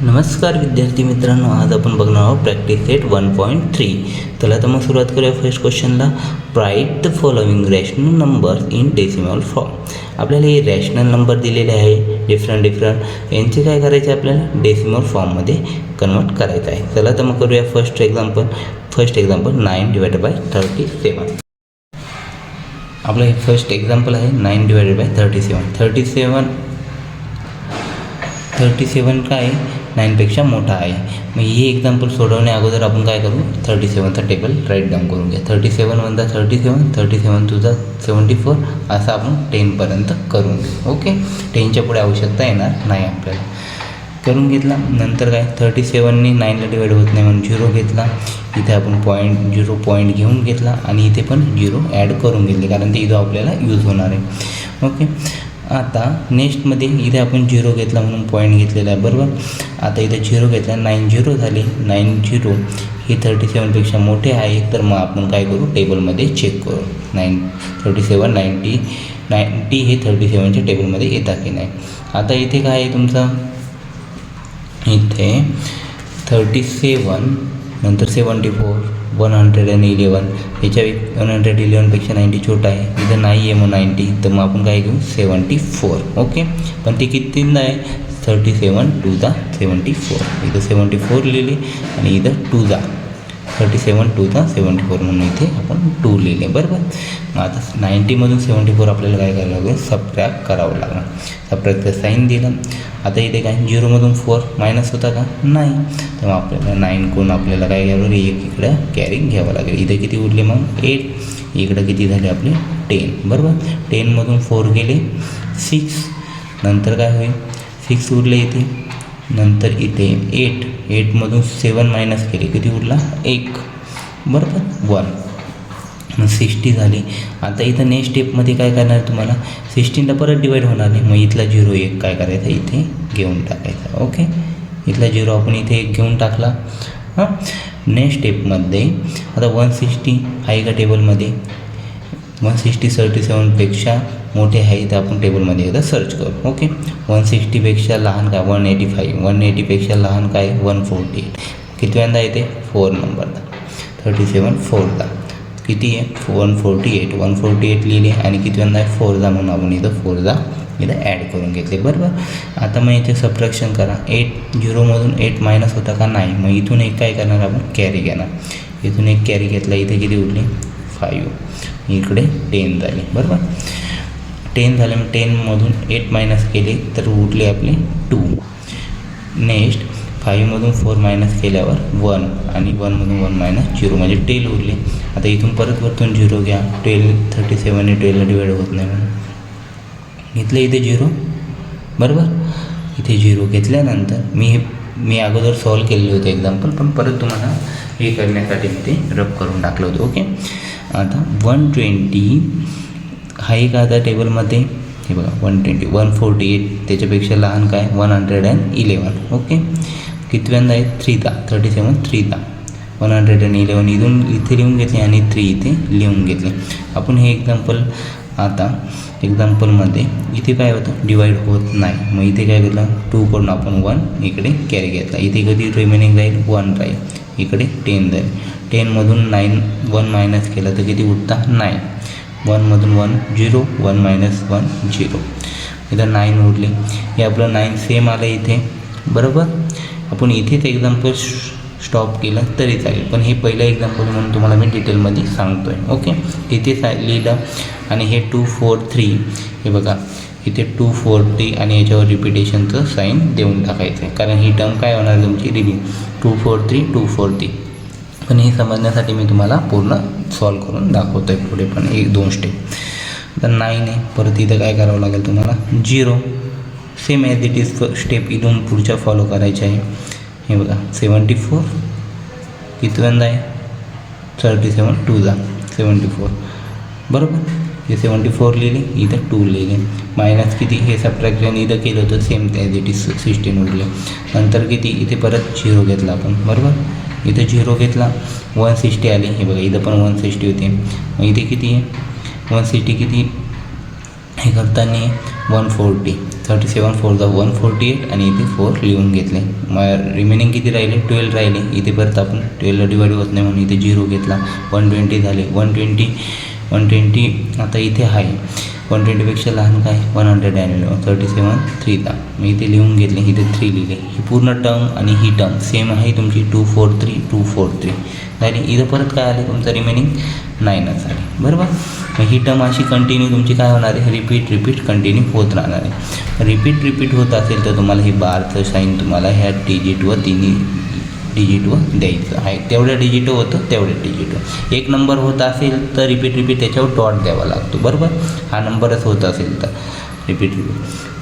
नमस्कार विद्यार्थी मित्रांनो, आज आपण बघणार आहोत प्रॅक्टिस सेट 1.3. चला तर मग सुरुवात करूया फर्स्ट क्वेश्चनला. Write the following rational number in decimal form. आपल्याला हे रॅशनल नंबर दिलेले आहे डिफरंट यांचे काय करायचे, आपल्याला डेसिमल फॉर्ममध्ये कन्वर्ट करायचं आहे. चला तर मग करूया फर्स्ट एक्झाम्पल 9/37. आपलं हे फर्स्ट एक्झाम्पल आहे 9/37. 37 काय 9पेक्षा मोठा आहे. मग ही एक्झाम्पल सोडवण्या अगोदर आपण काय करू, 37चा टेबल राईट डाऊन करून घ्या. 37 = 37 तुझा 74 असं आपण 10पर्यंत करून घेऊ. ओके, 10च्या पुढे आवश्यकता येणार नाही आपल्याला. करून घेतला नंतर काय 37ने 9ला डिवाईड होत नाही म्हणून 0 घेतला. इथे आपण पॉईंट घेऊन घेतला आणि इथे पण 0 ॲड करून घेतले कारण ते इथं आपल्याला यूज होणार आहे. ओके, आता नेक्स्टमध्ये इथे आपण 0 घेतला म्हणून पॉईंट घेतलेला आहे, बरोबर. आता इथे 0 घेतला, 9 0 झाले. 9 0 हे 37पेक्षा मोठे आहे, तर मग आपण काय करू, टेबलमध्ये चेक करू. 90 हे 37च्या टेबलमध्ये येतात की नाही. आता इथे काय आहे तुमचं, इथे 37 नंतर 74 111 याच्या 111पेक्षा 90 छोटा आहे. इथं नाही आहे मग 90, तर मग आपण काय घेऊ 74. ओके, पण ते कितींदा आहे 37 2 दा 74. इथं 74 लिहिले आणि इथं 2 दा 37 2 दा 74 म्हणून इथे आपण 2 लिहिले, बरोबर. मग आता 90मधून 74 आपल्याला काय करावं लागेल, सबट्रॅक्ट करावं लागणार. सबट्रॅक्टचं साईन दिलं. आता इथे काय 0मधून 4 मायनस होता का, नाही. तेव्हा आपल्याला 9 कोण आपल्याला काय घ्यावं, एक इकडं कॅरिंग घ्यावं लागेल. इथे किती उरले मग 8, इकडं किती झाले आपले 10, बरोबर. 10मधून 4 गेले 6, नंतर काय होईल 6 उरले इथे, नंतर इथे 8मधून 7 मायनस केले, किती उरला 1, बरोबर 1, मग 60 झाली. आता इथं नेक्स्ट स्टेपमध्ये काय करणार तुम्हाला, 16ला परत डिवाईड होणार नाही, मग इथला 0 1 काय करायचं इथे घेऊन टाकायचा. ओके, इथला 0 आपण इथे 1 घेऊन टाकला. हां, नेक्स्ट स्टेपमध्ये आता 160 आहे का टेबलमध्ये, 160 37पेक्षा मोठे आहे तर आपण टेबलमध्ये एकदा सर्च करू. ओके, 160पेक्षा लहान काय 185, 180पेक्षा लहान काय 148, कितव्यांदा येते 4 नंबरला. 37 4दा किती आहे 148 लिहिले आणि कितव्यांदा आहे 4दा म्हणून आपण इथं 4दा इथं ॲड करून घेतले, बरोबर. आता मग इथे सबट्रॅक्शन करा. 0मधून 8 मायनस होता का, नाही. मग इथून एक काय करणार आपण, कॅरी घेणार. इथून एक कॅरी घेतला, इथे किती उरले 5, इकडे 10 झाले, बरोबर. 10 झाले, मग 10मधून 8 मायनस केले तर उरले आपले 2. नेक्स्ट 5मधून 4 मायनस केल्यावर 1 आणि 1मधून 1 मायनस 0 म्हणजे 10 उरले. आता इथून परत वरतून 0 घ्या. 37ने 12ला डिवाईड होत नाही म्हणून घेतलं इथे 0, बरोबर. इथे 0 घेतल्यानंतर मी अगोदर सॉल्व केलेले होते एक्झाम्पल, पण परत तुम्हाला हे करण्यासाठी मी ते रब करून टाकलं होतं. ओके, आता 120 आहे का आता टेबलमध्ये, हे बघा 120 148 त्याच्यापेक्षा लहान काय 111. ओके, कितव्यांदा आहे 3दा 37 3दा 111 इथून इथे लिहून घेतले आणि 3 इथे लिहून घेतले. आपण हे एक्झाम्पलमध्ये इथे काय होतं, डिवाईड होत नाही. मग इथे काय घेतलं 2 करून आपण 1 इकडे कॅरी घेतला. इथे कधी रिमेनिंग राहील 1 राहील, इकडे 10 जाईल. 10मधून 1 मायनस केलं तर किती उरता 9. 1मधून 1 0, 1 मायनस 1 0, इथं 9 उरले. हे आपलं 9 सेम आलं इथे, बरोबर. आपण इथेच एक्झाम्पल स्टॉप केलं तरी चालेल, पण हे पहिलं एक्झाम्पल म्हणून तुम्हाला मी डिटेलमध्ये सांगतो आहे. ओके, इथे लिहिलं आणि हे 2 4 3 हे बघा इथे 2 4 3 आणि याच्यावर रिपिटेशनचं साईन देऊन टाकायचं आहे, कारण ही टर्म काय होणार तुमची 2 4 3 2 4 3. पण हे समजण्यासाठी मी तुम्हाला पूर्ण सॉल्व करून दाखवतो आहे पुढे पण 1-2 स्टेप. तर 9 आहे, परत इथं काय करावं लागेल तुम्हाला 0, same as it is step इथून पुढच्या फॉलो करायच्या आहे. हे बघा 74 कितव्यांदा आहे 37 2दा 74, बरोबर. हे 74 लिहिले, इथं 2 लिहिले. मायनस किती हे सबट्रॅक्शन इथं केलं होतं सेम ॲज इट इज 16 उरले. नंतर किती इथे परत 0 घेतला आपण, बरोबर. इथं 0 घेतला 160 आली, हे बघा इथं पण 160 होते. मग इथे किती आहे 160 किती हे करताना 140 37 4 जा 148 आणि इथे 4 लिहून घेतले. मग रिमेनिंग किती राहिले? 12 राहिले. इथे परत आपण 12ला डिवाइड होत नाही म्हणून इथे 0 घेतला. 120 झाले. 120 आता इथे आहे 120पेक्षा लहान काय 111 37 3ला मी इथे लिहून घेतले. इथे 3 लिहिले. ही पूर्ण टर्म आणि ही टर्म सेम आहे तुमची 243 झाली. इथं परत काय आले तुमचं रिमेनिंग 9च आले. बरोबर. मग ही टर्म अशी कंटिन्यू तुमची काय होणार आहे? रिपीट कंटिन्यू होत राहणार आहे. रिपीट होत असेल तर तुम्हाला हे बारचं साईन तुम्हाला ह्या डिजिटवर तिन्ही डिजिटवर द्यायचं आहे. तेवढ्या डिजिट होतं तेवढ्या डिजिट. एक नंबर होत असेल तर रिपीट त्याच्यावर डॉट द्यावा लागतो. बरोबर. हा नंबरच होत असेल तर रिपीट.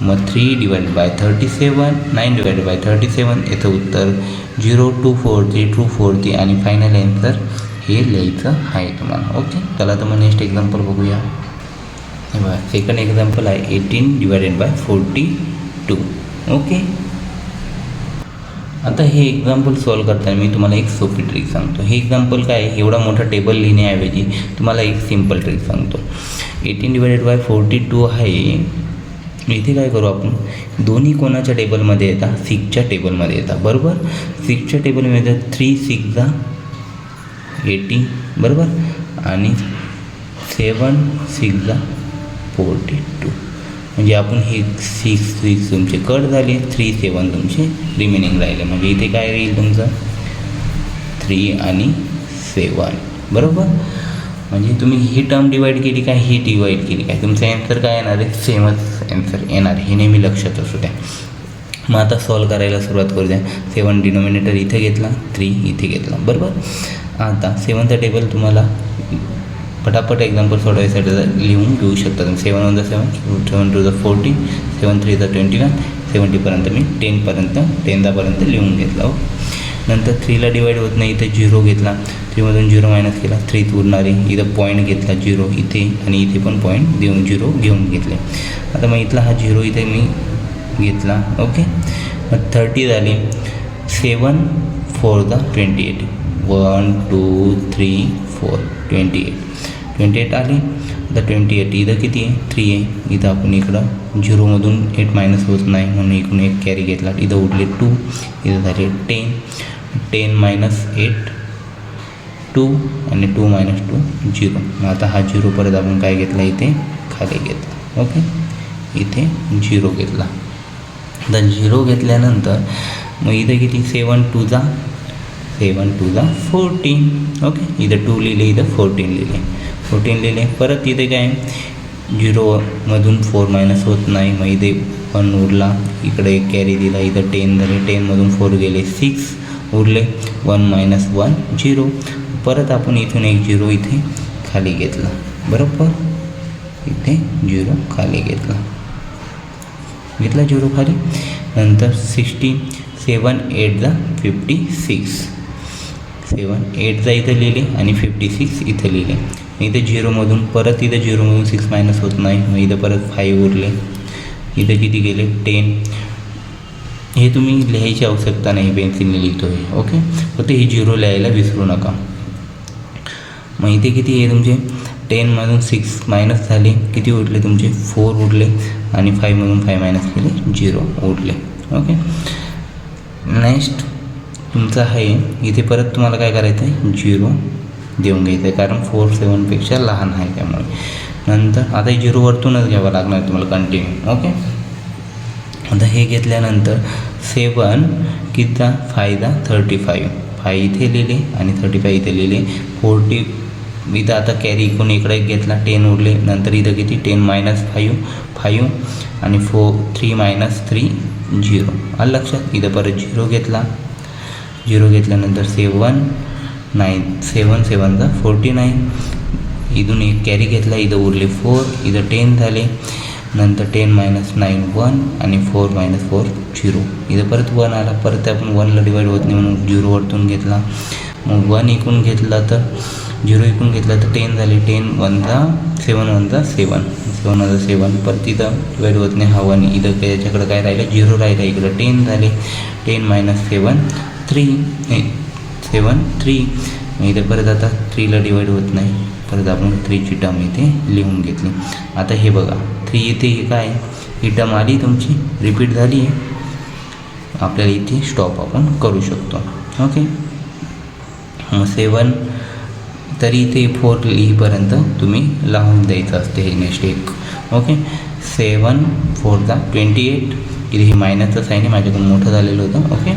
मग 3 डिवाइड बाय 37 9 डिवाइड बाय 37 याचं उत्तर 0243 आणि फायनल आन्सर हे लिहायचं आहे तुम्हाला. ओके. चला तर मग नेक्स्ट एक्झाम्पल बघूया. हे बघा सेकंड एक्झाम्पल आहे 18 डिवायडेड बाय 42. ओके. आता हे एक्झाम्पल सॉल्व करताना मी तुम्हाला एक सोपी ट्रिक सांगतो. हे एक्झाम्पल काय आहे? एवढा मोठा टेबल लिहिण्याऐवजी तुम्हाला एक सिम्पल ट्रिक सांगतो. 18 डिवायडेड बाय 42 आहे. इथे काय करू आपण? दोन्ही कोणाच्या टेबलमध्ये येतात? 6च्या टेबलमध्ये येतात. बरोबर. 6च्या टेबलमध्ये 3 6 जा 80. बरोबर. आणि 7 6 जा 42. म्हणजे आपण हे 6 तुमचे कट झाले. 3 7 तुमचे रिमेनिंग राहिले. म्हणजे इथे काय राहील तुमचं 3 आणि 7. बरोबर. म्हणजे तुम्ही ही टर्म डिवाईड केली काय ही डिवाईड केली काय तुमचं ॲन्सर काय येणार आहे? सेमच ॲन्सर येणार. हे नेहमी लक्षात असू द्या. मग आता सॉल्व करायला सुरुवात करू द्या. 7 डिनोमिनेटर इथे घेतला. 3 इथे घेतला. बरोबर. आता 7चा टेबल तुम्हाला पटापट एक्झाम्पल सोडवायसाठी लिहून घेऊ शकता. 7 1 जा 7 7 2 जा 40 7 3 जा 21 70पर्यंत मी 10पर्यंत लिहून घेतला. नंतर 3ला डिवाईड होत नाही. इथे 0 घेतला. 3मधून 0 मायनस केला. 3 उरणारे. इथं पॉईंट घेतला 0 इथे आणि इथे पण पॉईंट देऊन 0 घेऊन घेतले. आता मग इथला हा 0 इथे मी घेतला. ओके. मग 30 झाले. 7 4 जा 28 1 2 3 4 28 आले. आता 28 इथं किती आहे? 3 आहे. इथं आपण इकडं 0मधून 8 मायनस होत नाही म्हणून इकडून एक कॅरी घेतला. इथं उरले 2. इथं झाले 10 मायनस 8 2 आणि 2 मायनस 2 0. मग आता हा 0 परत आपण काय घेतला? इथे खाली घेतला. ओके. इथे 0 घेतला. आता 0 घेतल्यानंतर मग इथं किती? 7 2 जा 14. ओके. इथं 2 लिहिले. इथं 14 लिहिले. परत इथे काय 0मधून 4 मायनस होत नाही. मग इथे 1 उरला. इकडे एक कॅरी दिला. इथं 10 झाले. 10मधून 4 गेले 6 उरले. 1 मायनस 1 0. परत आपण इथून एक 0 इथे खाली घेतला. बरोबर. इथे 0 खाली घेतला 0 खाली. नंतर 16 7 8 जा 56 7 8 जा इथं लिहिले आणि 56 इथं लिहिले. इथं 0मधून परत इथं 0मधून 6 मायनस होत नाही. मग इथं परत 5 उरले. इथं किती गेले? 10. हे तुम्ही लिहायची आवश्यकता नाही. पेन्सिलने लिहितो आहे. ओके. फक्त ही 0 लिहायला विसरू नका. मग इथे किती आहे तुमचे? 10मधून 6 मायनस झाले. किती उरले तुमचे? 4 उरले. आणि 5मधून 5 मायनस केले 0 उरले. ओके. नेक्स्ट तुमचं आहे इथे परत तुम्हाला काय करायचं आहे? 0 देऊन घ्यायचं आहे कारण 4 7पेक्षा लहान आहे त्यामुळे. नंतर आता 0 वरतूनच घ्यावं लागणार तुम्हाला कंटिन्यू. ओके. आता हे घेतल्यानंतर 7 किती 5 जा 35 5 इथे लिहिले आणि 35 इथे लिहिले. 40 इथं आता कॅरी इकडून इकडे घेतला. 10 उरले. नंतर इथं किती? 10 मायनस 5 आणि 3 मायनस 3 0. आलं लक्षात. इथं परत 0 घेतला. 0 घेतल्यानंतर 7 7 जा 49. इथून एक कॅरी घेतला. इथं उरले 4. इथं 10 झाले. नंतर 10 मायनस 9 1 आणि 4 मायनस 4 0. इथं परत 1 आला. परत आपण 1ला डिवाईड होत नाही म्हणून 0 वरतून घेतला. मग 1 इकडून घेतला तर 0 इकडून घेतला तर 10 झाले. 10 1 जा 7 1 जा 7 7 1 जा 7. परत इथं डिवाईड होत नाही. हा 1 इथं याच्याकडं काय राहिलं? 0 राहिलं. इकडं 10 झाले. 10 मायनस 7 3. इथे परत आता 3ला डिवाईड होत नाही. परत आपण 3ची टर्म इथे लिहून घेतली. आता हे बघा 3 इथे हे काय ही टर्म आली तुमची, रिपीट झाली आहे, आपल्याला इथे स्टॉप आपण करू शकतो. ओके, मग 7 तरी इथे 4 लिहीपर्यंत तुम्ही लावून द्यायचं असते हे नेक्स्ट एक. ओके, 7 4 28. इथे हे मायनसचं साईन आहे, माझ्याकडून मोठं झालेलं होतं. ओके,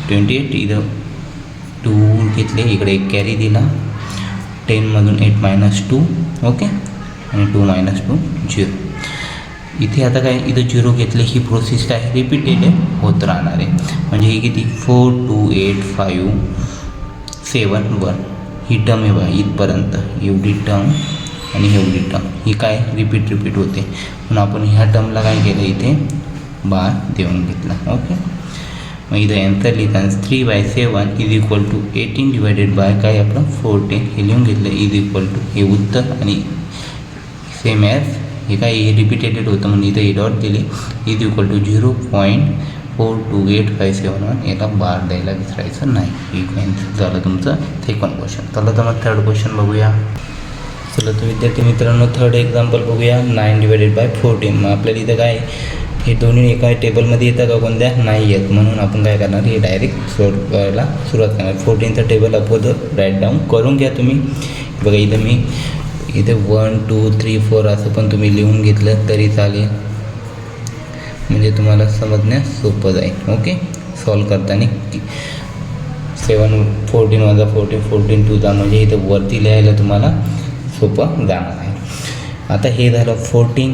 28. इथं 2 घेतले, इकडे एक कॅरी दिला, 10मधून 8 - 2. ओके, आणि 2 - 2 0. इथे आता काय, इथं 0 घेतले, ही प्रोसेस काय रिपीटेड होत राहणार आहे. म्हणजे ही किती 4 2 8 5 7 1 ही टर्म आहे बघा इथपर्यंत, एवढी टर्म आणि एवढी टर्म ही काय रिपीट होते. म्हणून आपण ह्या टर्मला काय केलं, इथे बार देऊन घेतला. ओके, मग इथं आन्सर लिहिताना 3/7 = 18 डिवायडेड बाय काय आपलं 14 हे लिहून घेतलं, हे उत्तर. आणि सेम ॲज हे काय हे रिपीटेड होतं म्हणून इथं हे डॉट दिले, = 0.428571. याला बार द्यायला विसरायचं नाही. हे झालं तुमचं सेकंड क्वेश्चन. चला तर मग थर्ड क्वेश्चन बघूया. चला तर विद्यार्थी मित्रांनो, थर्ड एक्झाम्पल बघूया. 9 डिवायडेड बाय 14. मग आपल्याला इथं काय हे दोन्ही एका टेबलमध्ये येतं का, कोणत्या नाही येत, म्हणून आपण काय करणार, हे डायरेक्ट सोडवायला सुरुवात करणार. 14चं टेबल अगोदर राईट डाऊन करून घ्या तुम्ही. बघा इथं मी इथे 1 2 3 4 असं पण तुम्ही लिहून घेतलं तरी चालेल, म्हणजे तुम्हाला समजण्यास सोपं जाईल. ओके, सॉल्व करताना 7 14 - 14 14 2 म्हणजे इथं वरती लिहायला तुम्हाला सोपं जाणार आहे. आता हे झालं 14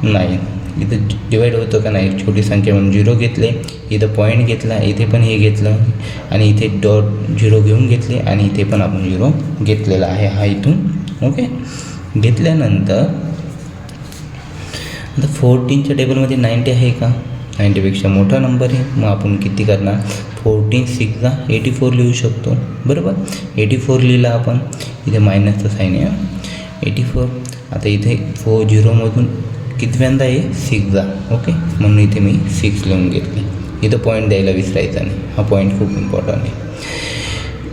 9. इथं डिवाईड होतं का नाही, छोटी संख्या म्हणून 0 घेतले, इथं पॉईंट घेतला, इथे पण हे घेतलं, आणि इथे डॉट 0 घेऊन घेतले, आणि इथे पण आपण 0 घेतलेला आहे हा इथून. ओके, घेतल्यानंतर आता 14च्या टेबलमध्ये 90 आहे का, 90पेक्षा मोठा नंबर आहे. मग आपण किती करणार, 14 6 84 लिहू शकतो. बरोबर, 84 लिहिला आपण, इथे मायनसचं साईन आहे 84. आता इथे 0मधून कितव्यांदा आहे 6. ओके, म्हणून इथे मी 6 लिहून घेतले. इथं पॉईंट द्यायला विसरायचा नाही, हा पॉईंट खूप इम्पॉर्टंट आहे.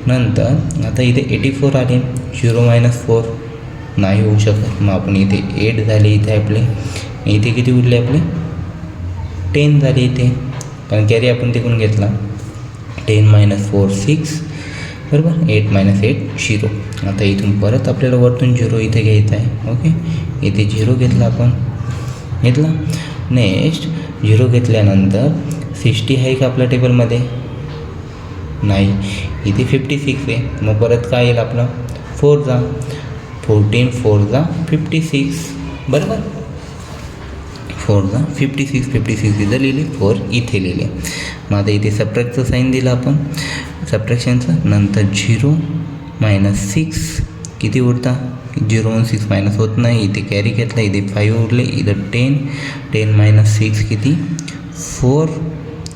नंतर आता इथे 84 आले, 0 - 4 नाही होऊ शकत, मग आपण इथे 8 झाले इथे आपले. इथे किती उरले आपले 10 झाले इथे, कारण कॅरी आपण तिकडून घेतला. 10 - 4 6. बरोबर, 8 - 8 0. आता इथून परत आपल्याला वरतून 0 इथे घ्यायचा आहे. ओके, इथे 0 घेतला आपण, घेतला. नेक्स्ट 0 घेतल्यानंतर 60 आहे का आपल्या टेबलमध्ये, नाही, इथे 56 आहे. मग परत काय येईल आपलं 4 14 4 56. बरोबर, 4 56 56 इथं लिहिले, 4 इथे लिहिले. मग आता इथे सबट्रॅक्टचं साईन दिलं आपण, सबट्रॅक्शनचं. नंतर 0 - 6 किती उरता, 0 - 6 मायनस होत नाही, इथे कॅरी घेतला, इथे 5 उरले, इथं 10 - 6 किती 4,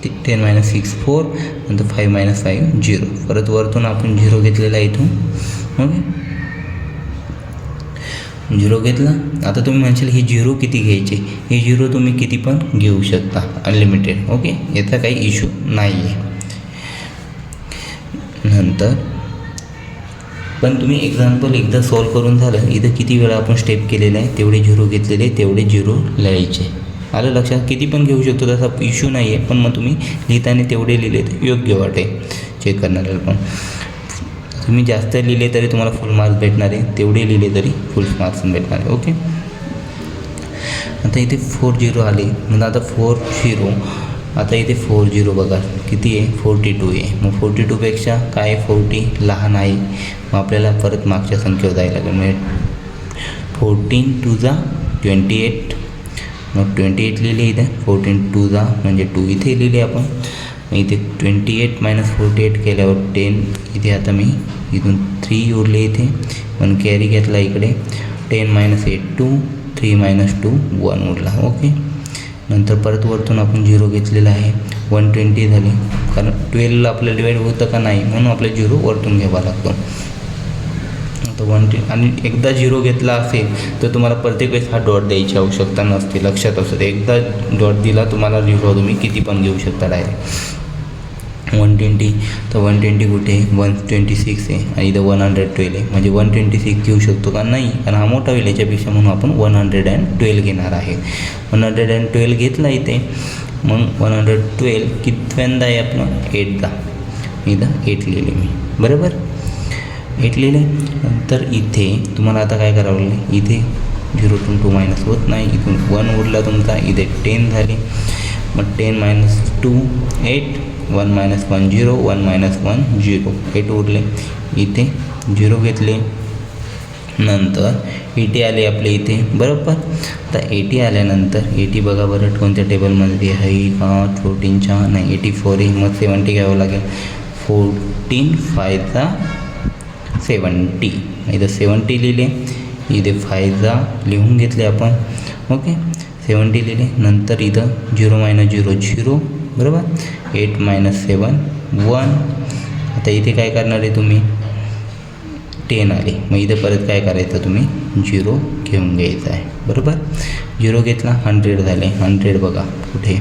10 - 6 4, नंतर 5 - 5 0. परत वरतून आपण 0 घेतलेला आहे इथून. ओके, 0 घेतला. आता तुम्ही म्हणशाल ही 0 किती घ्यायचे, हे 0 तुम्ही किती पण घेऊ शकता, अनलिमिटेड. ओके, याचा काही इश्यू नाही आहे. नंतर पण तुम्ही एक्झाम्पल एकदा सॉल्व करून झालं, इथं किती वेळा आपण स्टेप केलेला आहे तेवढे 0 घेतलेले, तेवढे 0 लिहायचे. आलं लक्षात, किती पण घेऊ शकतो, तसा इश्यू नाही आहे. पण मग तुम्ही लिहिताना तेवढे लिहिले तर योग्य वाटेल चेक करणाऱ्याला. पण तुम्ही जास्त लिहिले तरी तुम्हाला फुल मार्क्स भेटणार आहे, तेवढे लिहिले तरी फुल मार्क्स भेटणार आहे. ओके, आता इथे 4 0 आले, म्हणजे आता 4 0. आता इथे 4 0 बघा किती आहे 42 आहे. मग 42पेक्षा काय 40 लहान आहे, मग आपल्याला परत मागच्या संख्येवर जायला लागेल. म्हणजे 14 2 28. मग 28 लिहिले इथे, 14 2 म्हणजे 2 इथे लिहिले आपण. मग इथे 28 - 48 केल्यावर 10 इथे. आता मी इथून 3 उरले इथे, पण कॅरी घेतला इकडे. 10 - 8 2, 3 - 2 1 उरला. ओके, नंतर परत वरतून आपण 0 घेतलेला आहे, 120 झाले, कारण 12 आपल्याला डिवाईड होतं का नाही, म्हणून आपल्याला 0 वरतून घ्यावा लागतो. आता 120. आणि एकदा 0 घेतला असेल तर तुम्हाला प्रत्येक वेळेस हा डॉट द्यायची आवश्यकता नसते, लक्षात असतं. एकदा डॉट दिला तुम्हाला 0 तुम्ही किती पण घेऊ शकता डायरेक्ट. 120, तर 120 कुठे आहे, 126 आहे आणि इथं 112 आहे, म्हणजे 126 घेऊ शकतो का, नाही, कारण हा मोठा होईल याच्यापेक्षा, म्हणून आपण 112 घेणार आहे. 112 घेतला इथे. मग 112 कितव्यांदा आहे आपलं, 8दा. इथं 8 लिहिले मी, बरोबर, 8 लिहिले. नंतर इथे तुम्हाला आता काय करावं लागेल, इथे 0 to 2 मायनस होत नाही, इथून 1 उरला तुमचा, इथे 10 झाले. मग 10 - 2 8, 1 - 1 0, 1 - 1 0, 8 उरले. इथे 0 घेतले. नंतर 80 आले आपले इथे, बरोबर. तर 80 आल्यानंतर 80 बघा बरं कोणत्या टेबलमध्ये आहे का, 14च्या नाही, 84 आहे. मग 70 घ्यावं लागेल. 14 5 70, इथं 70 लिहिले, इथे 5 लिहून घेतले आपण. ओके, 70 लिहिले. नंतर इथं 0 - 0 0, बरोबर. 8 - 7 1. आता इथे काय करणार आहे तुम्ही, 10 आले. मग इथं परत काय करायचं, तुम्ही 0 घेऊन घ्यायचं आहे, बरोबर. 0 घेतला, 100 झाले. 100 बघा कुठे,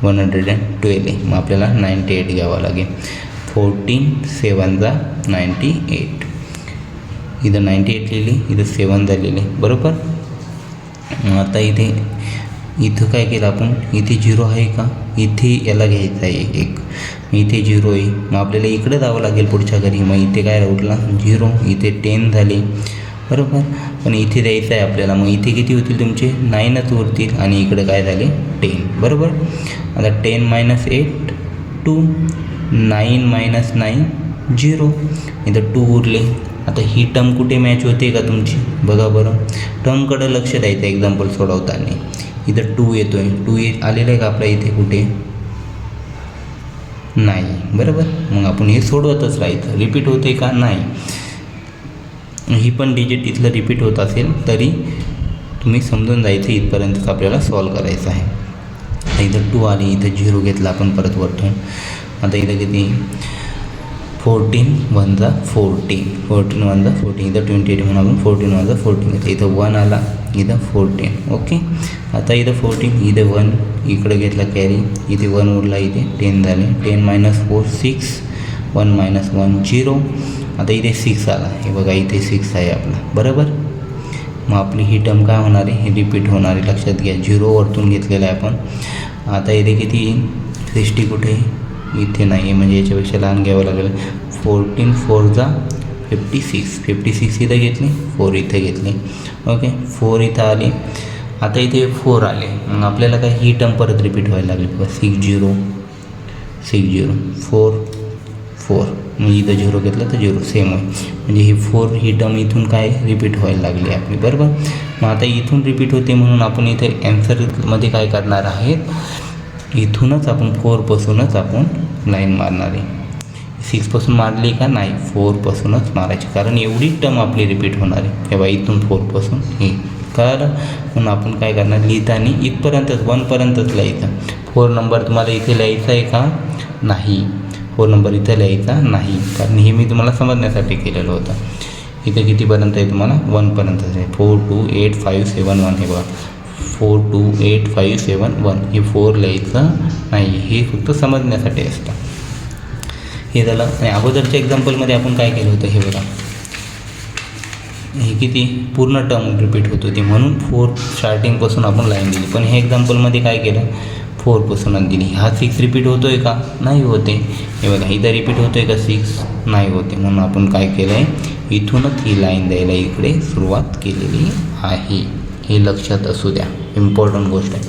112 आहे. मग आपल्याला 98 घ्यावं लागेल. 14 7 98, इथं 98 लिहिली, इथं 7 झालेले, बरोबर. आता इथं काय केलं आपण, इथे 0 आहे का, इथे याला घ्यायचं आहे 1, इथे 0 आहे. मग आपल्याला इकडे जावं लागेल पुढच्या घरी. मग इथे काय उरला 0, इथे 10 झाले, बरोबर. पण इथे द्यायचं आहे आपल्याला. मग इथे किती होतील तुमचे, 9च उरतील. आणि इकडे काय झाले 10, बरोबर. आता 10 - 8 2, 9 - 9 0, इथं 2 उरले. आता ही टर्म कुठे मॅच होते का तुमची, बघा बरं. टर्मकडे लक्ष द्यायचं एक्झाम्पल सोडवताना. इथं 2 येतो आहे, 2 आलेलं आहे का आपल्या इथे कुठे, नाही, बरोबर. मग आपण हे सोडवतच राहायचं. रिपीट होते का, नाही. ही पण डिजिट इथलं रिपीट होत असेल तरी तुम्ही समजून जायचं, इथपर्यंतच आपल्याला सॉल्व करायचं आहे. आता इथं 2 आली, इथं 0 घेतला आपण परत वरतून. आता इथं किती, 14 1 14, 14 1 14, इथं 28 म्हणून आपण 14 1 14 घेतलं. इथं 1 आला, इथं 14, ओके. आता इथं 14, इथं 1 इकडे घेतला कॅरी, इथे 1 उरला, इथे 10 झाले. 10 - 4 6, 1 - 1 0. आता इथे 6 आला, हे बघा इथे 6 आहे आपला, बरोबर. मग आपली ही टर्म काय होणार आहे, हे रिपीट होणार आहे, लक्षात घ्या. 0 वरतून घेतलेलं आहे आपण. आता इथे किती, 60 कुठे, इथे नाही आहे, म्हणजे याच्यापेक्षा लहान घ्यावं लागेल. 14 4 56, 56 इथं घेतली, 4 इथे घेतली, ओके. 4 इथं आली. आता इथे 4 आले. मग आपल्याला काय ही टर्म परत रिपीट व्हायला लागली, बघा 6 0 6 0 4 4. मग इथं 0 घेतलं तर 0 सेम आहे, म्हणजे ही 4 ही टर्म इथून काय रिपीट व्हायला लागली आपली, बरोबर. मग आता इथून रिपीट होते म्हणून आपण इथे ॲन्सरमध्ये काय करणार आहे, इथूनच आपण 4पासूनच आपण लाईन मारणार आहे. 6पासून मारली का, नाही, 4पासूनच मारायची, कारण एवढी टर्म आपली रिपीट होणार आहे. तेव्हा इथून 4पासून हे कळलं. म्हणून आपण काय करणार, लिहिताना इथपर्यंतच 1पर्यंतच लिहायचं. 4 नंबर तुम्हाला इथे लिहायचा आहे का, नाही, 4 नंबर इथं लिहायचा नाही, कारण हे मी तुम्हाला समजण्यासाठी केलेलं होतं. इथे कितीपर्यंत आहे तुम्हाला, 1पर्यंतच आहे. 4 2 8 5 7 1, हे बघा 4 2 8 5 7 1, हे 4 लिहायचं नाही, हे फक्त समजण्यासाठी असतं. हे झालं. आणि अगोदरच्या एक्झाम्पलमध्ये आपण काय केलं होतं, हे बघा, हे किती पूर्ण टर्म रिपीट होत होती, म्हणून 4 स्टार्टिंगपासून आपण लाईन दिली. पण हे एक्झाम्पलमध्ये काय केलं, 4पासूनच दिली. हा 6 रिपीट होतो आहे का, नाही होते. हे बघा इथं रिपीट होतो आहे का 6, नाही होते. म्हणून आपण काय केलं आहे, इथूनच ही लाईन द्यायला इकडे सुरुवात केलेली आहे. हे लक्षात असू द्या, इम्पॉर्टंट गोष्ट आहे.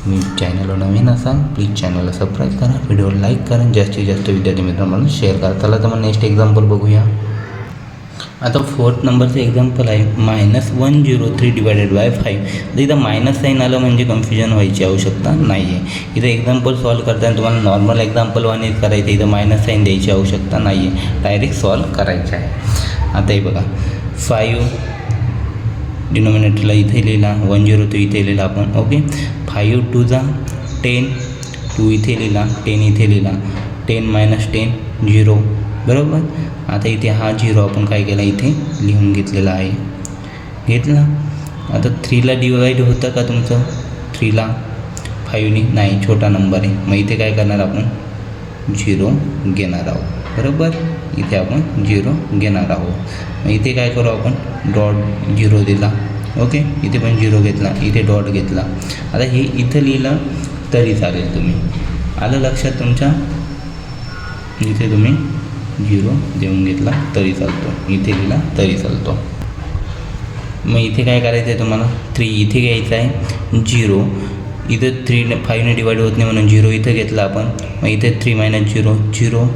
तुम्ही चॅनलवर नवीन असाल प्लीज चॅनलला सबस्क्राईब करा, व्हिडिओला लाईक करा, जास्तीत जास्त विद्यार्थी मित्रांना शेअर करा. चला तर मग नेक्स्ट एक्झाम्पल बघूया. आता 4th नंबरचं एक्झाम्पल आहे -103 / 5. तर इथं मायनस साईन आलं म्हणजे कन्फ्युजन व्हायची आवश्यकता नाही आहे. इथं एक्झाम्पल सॉल्व करताना तुम्हाला नॉर्मल एक्झाम्पल वानीच करायचं, इथं मायनस साईन द्यायची आवश्यकता नाही आहे, डायरेक्ट सॉल्व करायचं आहे. आता हे बघा 5 डिनॉमिनेटरला इथे लिहिला, 103 इथे लिहिला आपण, ओके. 5 2 10, 2 इथे लिहिला, 10 इथे लिहिला, 10 - 10 0, बरोबर. आता इथे हा 0 आपण काय केला, इथे लिहून घेतलेला आहे, घेतला. आता 3ला डिवाईड होतं का तुमचं, 3ला 5नी नाही, छोटा नंबर आहे. मग इथे काय करणार आपण, झिरो घेणार आहोत, बरोबर. इथे आपण 0 घेणार आहोत. इथे काय करू आपण, डॉट 0 दिला, ओके. इथे पण 0 घेतला, इथे डॉट घेतला. आता हे इथं लिहिलं तरी चालेल, तुम्ही आलं लक्षात तुमच्या. इथे तुम्ही 0 देऊन घेतला तरी चालतो, इथे लिहिला तरी चालतो. मग इथे काय करायचं आहे तुम्हाला, 3 इथे घ्यायचं आहे, 0 इथं 3 5ने डिवाइड होत नाही म्हणून 0 इथं घेतला आपण. मग इथे 3 - 0 0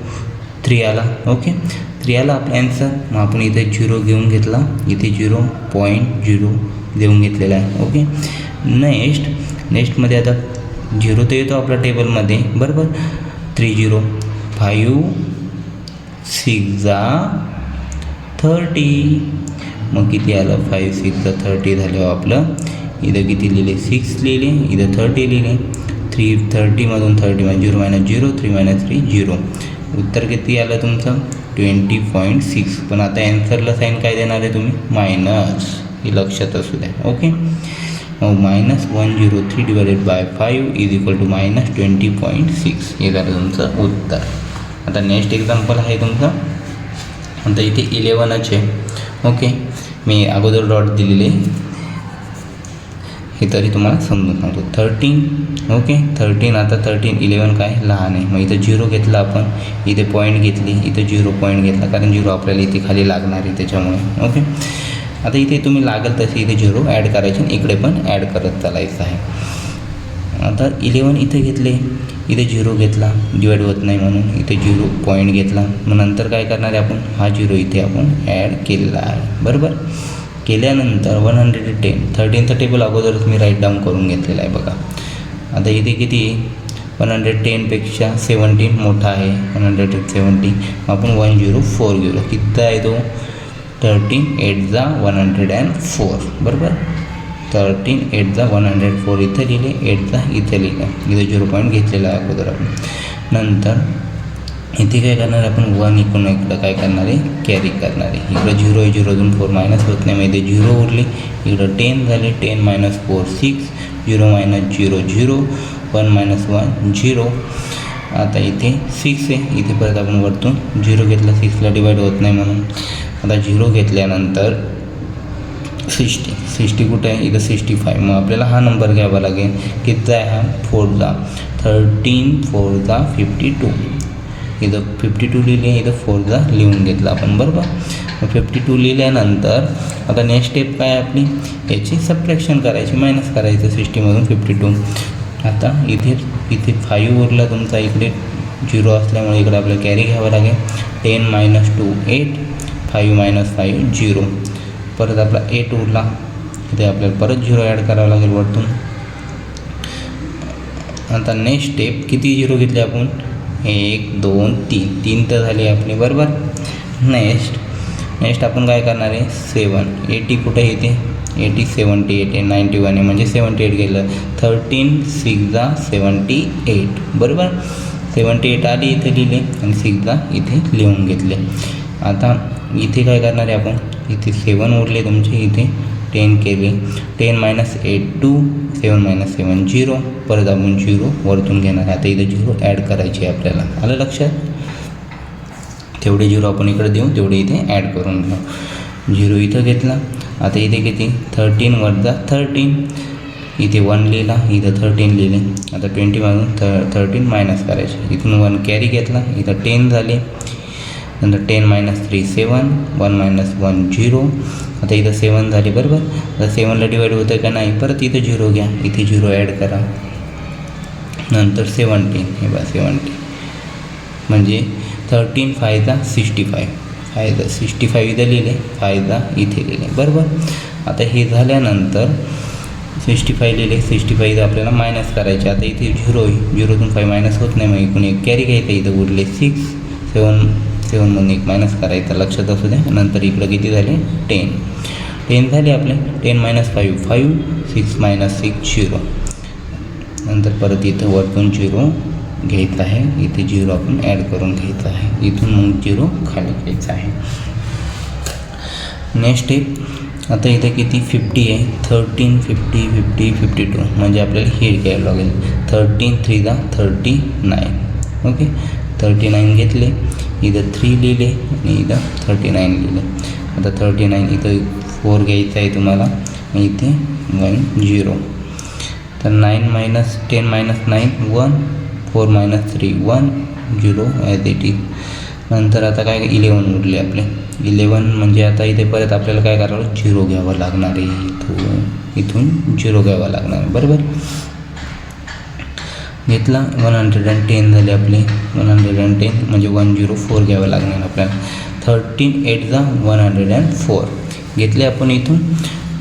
3 आला, ओके. 3 आला आपला ॲन्सर. मग आपण इथे 0 घेऊन घेतला, इथे 0.0 देऊन घेतलेला आहे, ओके. नेक्स्टमध्ये आता 0 तर येतो आपल्या टेबलमध्ये, बरोबर. 3 0 5 6 30. मग किती आलं, 5 6 30 झाल्यावर आपलं इथं किती लिहिले, 6 लिहिले, इथं 30 लिहिले. 3 30मधून 30 म्हणजे 0 - 0 3 - 3 0. उत्तर किती आलं तुमचं, 20.6. पण आता ॲन्सरला साईन काय देणार आहे तुम्ही, मायनस. हे लक्षात असू द्या, ओके. मग -103 / 5 = -20.6. हे झालं तुमचं उत्तर. आता नेक्स्ट एक्झाम्पल आहे तुमचं. आता इथे 11च आहे, ओके. मी अगोदर डॉट दिलेले हे तरी तुम्हाला समजून सांगतो. 13, ओके. 13 आता 13 11 काय लहान आहे. मग इथं 0 घेतला आपण, इथे पॉईंट घेतली, इथं 0 पॉईंट घेतला, कारण 0 आपल्याला इथे खाली लागणार आहे त्याच्यामुळे, ओके. आता इथे तुम्ही लागेल तसे इथे 0 ॲड करायचे, इकडे पण ॲड करत चालायचं आहे. आता 11 इथे घेतले, इथे 0 घेतला, डिवाइड होत नाही म्हणून इथे 0 पॉईंट घेतला. मग नंतर काय करणार आहे आपण, हा 0 इथे आपण ॲड केलेला आहे, बरोबर. केल्यानंतर 110 13चं टेबल अगोदरच मी राईट डाऊन करून घेतलेलं आहे बघा. आता इथे किती 110पेक्षा 17 मोठा आहे, 170. आपण 104 घेऊ. किती आहे तो, 13 8 104, बरोबर. 13 8 104 इथं लिहिले, 8 इथे लिहिलं, इथं 0 पॉईंट घेतलेला आहे अगोदर आपण. नंतर इथे काय करणार आपण, 1 इकडं काय करणार आहे, कॅरी करणार आहे. इकडं 0 आहे, 0 4 मायनस होत नाही, मग इथे 0 उरले. इकडं 10 झाले, 10 - 4 6 0 - 0 0 1 - 1 0. आता इथे 6 आहे, इथे परत आपण वरतून 0 घेतला, 6ला डिवाइड होत नाही म्हणून. आता 0 घेतल्यानंतर 60 कुठे आहे, इथं 65. मग आपल्याला हा नंबर घ्यावा लागेल. किती आहे हा, 4 13 4 52. इथं 52 लिहिले, इथं 4 लिहून घेतलं आपण, बरोबर. मग 52 लिहिल्यानंतर आता नेक्स्ट स्टेप काय आपली, याची सबट्रॅक्शन करायची, मायनस करायचं 60मधून 52. आता इथे 5 उरला तुमचा, इकडे 0 असल्यामुळे इकडे आपल्याला कॅरी घ्यावं लागेल. 10 - 2 8 5 - 5 0. परत आपला 8 उरला, इथे आपल्याला परत 0 ॲड करावं लागेल वरतून. आता नेक्स्ट स्टेप किती 0 घेतले आपण, 1 2 3 तर झाली आपली, बरोबर. नेक्स्ट आपण काय करणार आहे, 7 80 कुठे येते, 80 78 आहे, 91 आहे, म्हणजे 78 गेलं. 13 6 78, बरोबर. 78 आली, इथे लिहिले, आणि 6 इथे लिहून घेतले. आता इथे काय करणार आहे आपण, इथे 7 उरले तुमचे, इथे 10 केले. 10 - 8 2 7 - 7 0. परत आपण 0 वरतून घेणार. आता इथे 0 ॲड करायचे आपल्याला, आलं लक्षात. तेवढे 0 आपण इकडे देऊ, तेवढे इथे ॲड करून घेऊ. 0 इथं घेतला. आता इथे किती 13 वजा 13, इथे 1 लिहिला, इथं 13 लिहिले. आता 20मधून 13 मायनस करायचे, इथून 1 कॅरी घेतला, इथं 10 झाले. नंतर 10 - 3 7 1 - 1 0. आता इथं 7 झाले, बरोबर. आता 7ला डिवाइड होतं का नाही, परत इथं 0 घ्या, इथे 0 ॲड करा. नंतर 17, हे बघा 17 म्हणजे 13 5 65, 65 इथं लिहिले, 5 इथे लिहिले, बरोबर. आता हे झाल्यानंतर 65 लिहिले, 65 इथं आपल्याला मायनस करायचे. आता इथे 0 आहे, 0तून 5 मायनस होत नाही, मग इकडून एक कॅरी घ्यायचं, इथं उरले 6 7मधून 1 मायनस करायचं, लक्षात असू द्या. नंतर इकडं किती झाले, 10 झाले आपले. 10 - 5 5 6 - 6 0. नंतर परत इथं वरतून 0 घ्यायचं आहे, इथे 0 आपण ॲड करून घ्यायचं आहे, इथून मग 0 खाली घ्यायचं आहे. नेक्स्ट स्टेप आता इथे किती 50 आहे, 13 50 50 52 म्हणजे आपल्याला हे घ्यायला लागेल. 13 3 39, ओके. 39 घेतले, इथं 3 लिहिले आणि इथं 39 लिहिले. आता 39 इथं 4 घ्यायचं आहे तुम्हाला आणि इथे 1 0. तर 9 minus 10 minus 9 1, 4 minus 3 1 0 as it is. नंतर आता काय 11 उरले आपले. 11 म्हणजे आता इथे परत आपल्याला काय करावं, 0 घ्यावं लागणार आहे. इथून 0 घ्यावं लागणार आहे, बरोबर. घेतला 110 झाले आपले. 110 म्हणजे 104 घ्यावं लागणार आपल्याला. 13 8 जा 104 घेतले आपण इथून.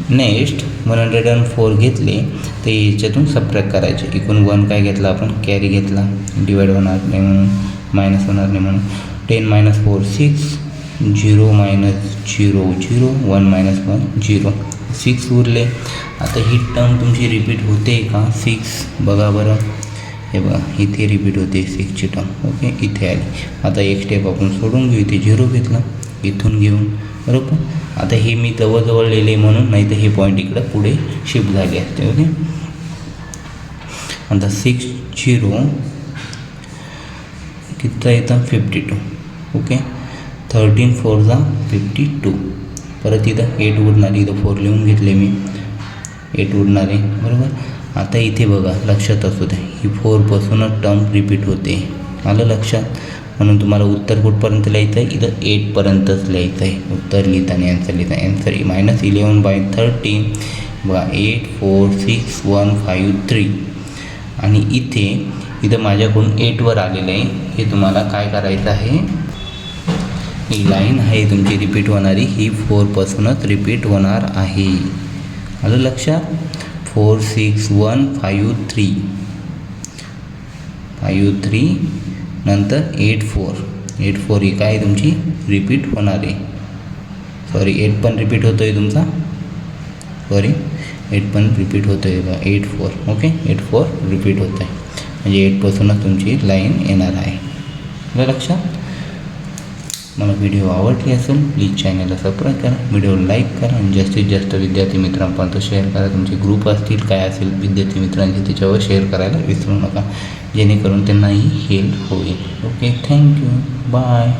नेक्स्ट 104 घेतले तर याच्यातून सबट्रॅक्ट करायचे. इकडून 1 काय घेतला आपण, कॅरी घेतला, डिवाइड होणार नाही म्हणून, मायनस होणार नाही म्हणून. 10 minus 4 6, 0 minus 0 0, 1 minus 1 0, 6 उरले. आता ही टर्म तुमची रिपीट होते का, 6 बघा बरं, हे बघा इथे रिपीट होते 6ची टर्म. ओके, इथे आली. आता एक स्टेप आपण सोडून घेऊ, इथे 0 घेतला, इथून घेऊन, बरोबर. आता हे मी जवळजवळ लिहिले म्हणून, नाही तर हे पॉईंट इकडं पुढे शिफ्ट झाले असते. ओके, आता 6 0 किती येतं 52. ओके, 13 4 जा 52. परत इथं 8 उरणार, इथं 4 लिहून घेतले मी, 8 उरणार आहे, बरोबर. आता इथे बघा, लक्षात असू द्या, ही 4पासूनच टर्म रिपीट होते, आलं लक्षात. म्हणून तुम्हाला उत्तर कुठपर्यंत लिहायचं आहे, इथं 8पर्यंतच लिहायचं आहे उत्तर लिहिताना. ॲन्सर लिहिताना ॲन्सर -11/13 बघा, 8 4 6 1 5 3. आणि इथं माझ्याकडून 8वर आलेलं आहे. हे तुम्हाला काय करायचं आहे, ही लाईन आहे तुमची रिपीट होणारी, ही 4पासूनच रिपीट होणार आहे, आलं लक्षात. 4 6 1 5 3 5 3, नंतर 8 4 ही काय तुमची रिपीट होणार आहे. सॉरी, 8 पण रिपीट होतो आहे तुमचा, सॉरी 8 पण रिपीट होतो आहे बघा, 8 4. ओके, 8 4 रिपीट होत आहे, म्हणजे 8पासूनच तुमची लाईन येणार आहे, आलं लक्षात. मला व्हिडिओ आवडली असेल प्लीज चॅनलला सबस्क्राईब करा, व्हिडिओ लाईक करा आणि जास्तीत जास्त विद्यार्थी मित्रांपर्यंत शेअर करा. तुमचे ग्रुप असतील काय असेल विद्यार्थी मित्रांचे, त्याच्यावर शेअर करायला विसरू नका, जेणेकरून त्यांनाही हेल्प होईल. Okay, thank you, bye.